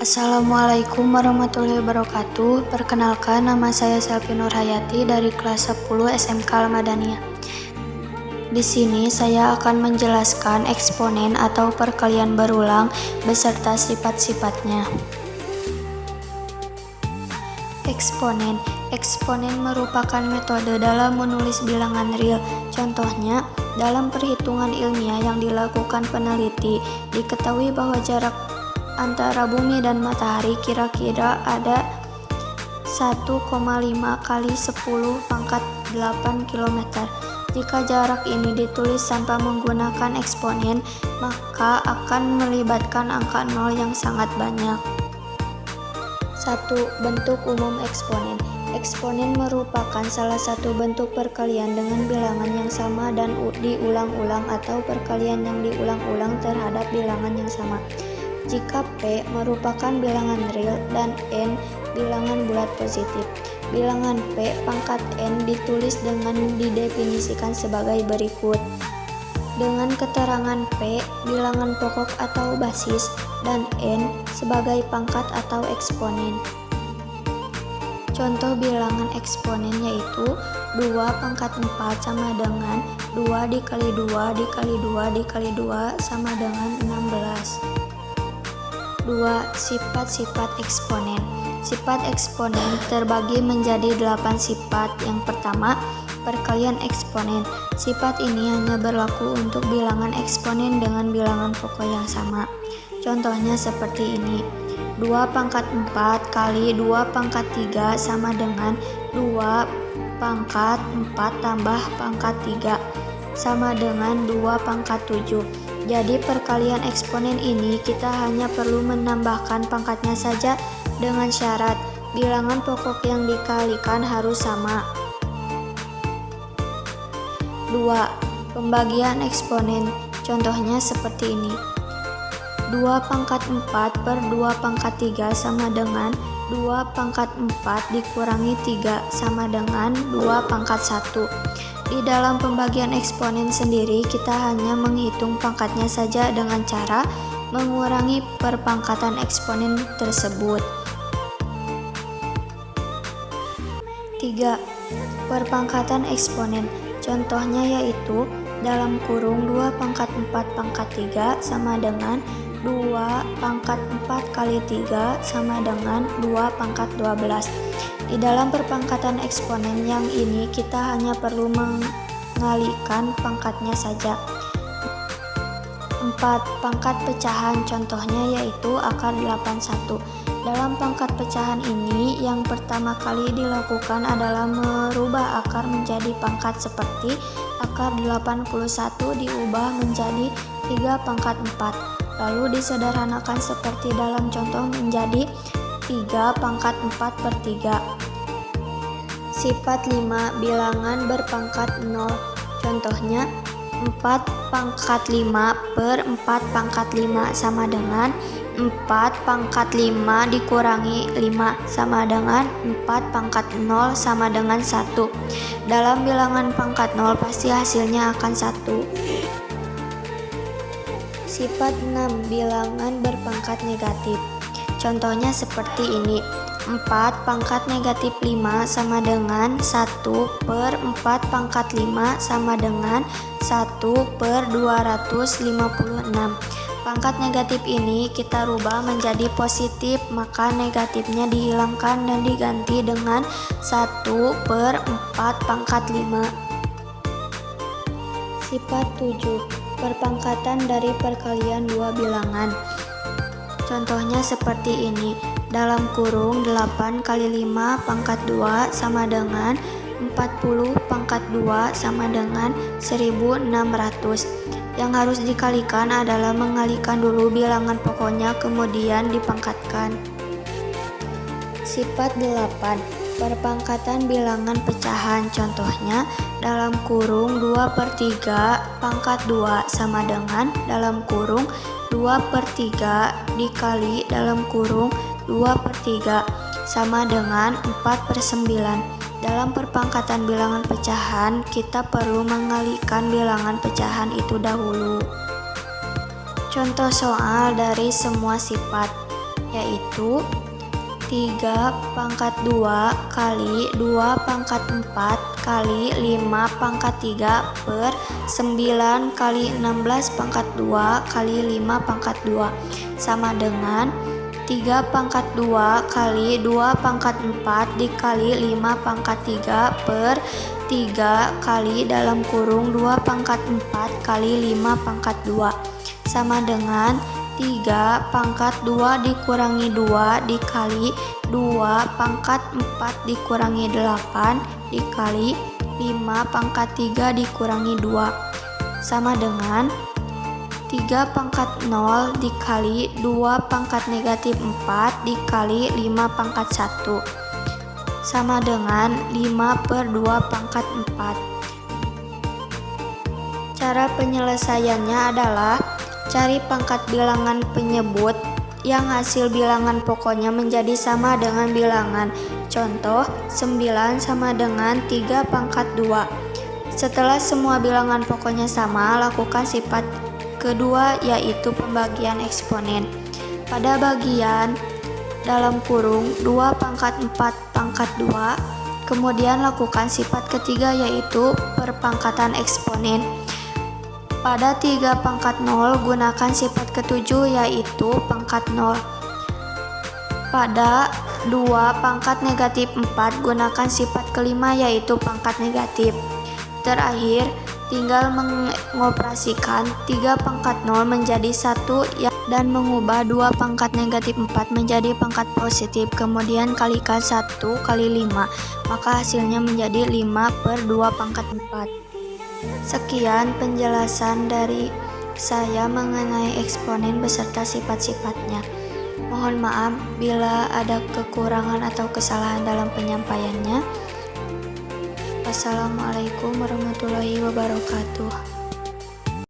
Assalamualaikum warahmatullahi wabarakatuh. Perkenalkan, nama saya Selvi Nurhayati dari kelas 10 SMK Al-Madaniyah. Di sini saya akan menjelaskan eksponen atau perkalian berulang beserta sifat-sifatnya. Eksponen. Eksponen merupakan metode dalam menulis bilangan real. Contohnya, dalam perhitungan ilmiah yang dilakukan peneliti, diketahui bahwa jarak antara bumi dan matahari kira-kira ada 1,5 kali 10 pangkat 8 km. Jika jarak ini ditulis tanpa menggunakan eksponen, maka akan melibatkan angka 0 yang sangat banyak. 1. Bentuk umum eksponen. Eksponen merupakan salah satu bentuk perkalian dengan bilangan yang sama dan diulang-ulang atau perkalian yang diulang-ulang terhadap bilangan yang sama. Jika P merupakan bilangan real dan N bilangan bulat positif, bilangan P pangkat N ditulis dengan didefinisikan sebagai berikut. Dengan keterangan P bilangan pokok atau basis dan N sebagai pangkat atau eksponen. Contoh bilangan eksponen yaitu 2 pangkat 4 sama dengan 2 dikali 2 dikali 2 dikali 2 sama dengan 16. 2. Sifat-sifat eksponen. Sifat eksponen terbagi menjadi 8 sifat. Yang pertama, perkalian eksponen. Sifat ini hanya berlaku untuk bilangan eksponen dengan bilangan pokok yang sama. Contohnya seperti ini. 2 pangkat 4 kali 2 pangkat 3 sama dengan 2 pangkat 4 tambah pangkat 3 sama dengan 2 pangkat 7. Jadi perkalian eksponen ini kita hanya perlu menambahkan pangkatnya saja dengan syarat bilangan pokok yang dikalikan harus sama. 2. Pembagian eksponen. Contohnya seperti ini. 2 pangkat 4 per 2 pangkat 3 sama dengan 2 pangkat 4 dikurangi 3 sama dengan 2 pangkat 1. Di dalam pembagian eksponen sendiri, kita hanya menghitung pangkatnya saja dengan cara mengurangi perpangkatan eksponen tersebut. 3. Perpangkatan eksponen. Contohnya yaitu dalam kurung 2 pangkat 4 pangkat 3 sama dengan 2 pangkat 4 kali 3 sama dengan 2 pangkat 12. Di dalam perpangkatan eksponen yang ini kita hanya perlu mengalihkan pangkatnya saja. 4. Pangkat pecahan. Contohnya yaitu akar 81. Dalam pangkat pecahan ini yang pertama kali dilakukan adalah merubah akar menjadi pangkat seperti akar 81 diubah menjadi 3 pangkat 4. Lalu disederhanakan seperti dalam contoh menjadi 3 pangkat 4 per 3. Sifat 5. Bilangan berpangkat 0. Contohnya 4 pangkat 5 per 4 pangkat 5 sama dengan 4 pangkat 5 dikurangi 5 sama dengan 4 pangkat 0 sama dengan 1. Dalam bilangan pangkat 0 pasti hasilnya akan 1. Sifat 6. Bilangan berpangkat negatif. Contohnya seperti ini. 4 pangkat negatif 5 sama dengan 1 per 4 pangkat 5 sama dengan 1 per 256. Pangkat negatif ini kita rubah menjadi positif, maka negatifnya dihilangkan dan diganti dengan 1 per 4 pangkat 5. Sifat 7. Perpangkatan dari perkalian dua bilangan. Contohnya seperti ini. Dalam kurung 8 kali 5 pangkat 2 sama dengan 40 pangkat 2 sama dengan 1600. Yang harus dikalikan adalah mengalikan dulu bilangan pokoknya kemudian dipangkatkan. Sifat 8. Perpangkatan bilangan pecahan. Contohnya dalam kurung 2 per 3 pangkat 2 sama dengan dalam kurung 2 per 3 dikali dalam kurung 2 per 3 sama dengan 4 per 9. Dalam perpangkatan bilangan pecahan, kita perlu mengalihkan bilangan pecahan itu dahulu. Contoh soal dari semua sifat. yaitu 3 pangkat 2 kali 2 pangkat 4 kali 5 pangkat 3 per 9 kali 16 pangkat 2 kali 5 pangkat 2 sama dengan 3 pangkat 2 kali 2 pangkat 4 dikali 5 pangkat 3 per 3 kali dalam kurung 2 pangkat 4 kali 5 pangkat 2 sama dengan 3 pangkat 2 dikurangi 2 dikali 2 pangkat 4 dikurangi 8 dikali 5 pangkat 3 dikurangi 2 sama dengan 3 pangkat 0 dikali 2 pangkat negatif 4 dikali 5 pangkat 1 sama dengan 5 per 2 pangkat 4. Cara penyelesaiannya adalah cari pangkat bilangan penyebut yang hasil bilangan pokoknya menjadi sama dengan bilangan. Contoh, 9 sama dengan 3 pangkat 2. Setelah semua bilangan pokoknya sama, lakukan sifat kedua yaitu pembagian eksponen. Pada bagian dalam kurung 2 pangkat 4 pangkat 2, kemudian lakukan sifat ketiga yaitu perpangkatan eksponen. Pada 3 pangkat 0 gunakan sifat ketujuh yaitu pangkat 0. Pada 2 pangkat negatif 4 gunakan sifat kelima yaitu pangkat negatif. Terakhir, tinggal mengoperasikan 3 pangkat 0 menjadi 1 dan mengubah 2 pangkat negatif 4 menjadi pangkat positif. Kemudian kalikan 1 kali 5, maka hasilnya menjadi 5 per 2 pangkat 4. Sekian penjelasan dari saya mengenai eksponen beserta sifat-sifatnya. Mohon maaf bila ada kekurangan atau kesalahan dalam penyampaiannya. Wassalamualaikum warahmatullahi wabarakatuh.